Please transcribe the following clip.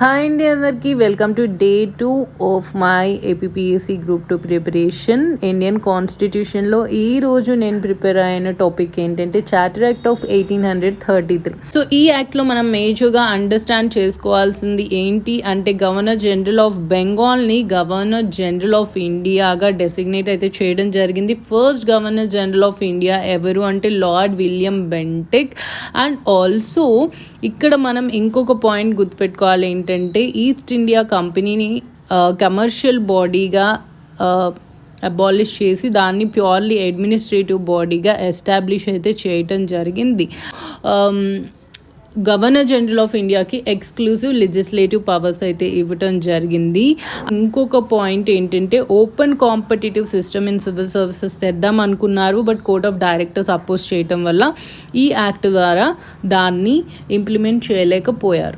Hi అండి అందరికీ welcome to day 2 of my APPSC group 2 preparation. Indian కాన్స్టిట్యూషన్లో ఈరోజు నేను ప్రిపేర్ అయిన టాపిక్ ఏంటంటే చార్టర్ యాక్ట్ ఆఫ్ 1833. సో ఈ యాక్ట్లో మనం మేజర్గా అండర్స్టాండ్ చేసుకోవాల్సింది ఏంటి అంటే గవర్నర్ జనరల్ ఆఫ్ బెంగాల్ని గవర్నర్ జనరల్ ఆఫ్ ఇండియాగా డెసిగ్నేట్ అయితే చేయడం జరిగింది. First governor general of India ఎవరు అంటే Lord William Bentinck. And also ఇక్కడ మనం ఇంకొక పాయింట్ గుర్తుపెట్టుకోవాలి ఏంటంటే ఈస్ట్ ఇండియా కంపెనీని కమర్షియల్ బాడీగా అబాలిష్ చేసి దాన్ని ప్యూర్లీ అడ్మినిస్ట్రేటివ్ బాడీగా ఎస్టాబ్లిష్ అయితే చేయటం జరిగింది. గవర్నర్ జనరల్ ఆఫ్ ఇండియాకి ఎక్స్క్లూజివ్ లెజిస్లేటివ్ పవర్స్ అయితే ఇవ్వటం జరిగింది. ఇంకొక పాయింట్ ఏంటంటే open competitive system in civil services తెద్దాం అనుకున్నారు, but court of directors oppose చేయటం వల్ల ఈ యాక్ట్ ద్వారా దాన్ని ఇంప్లిమెంట్ చేయలేకపోయారు.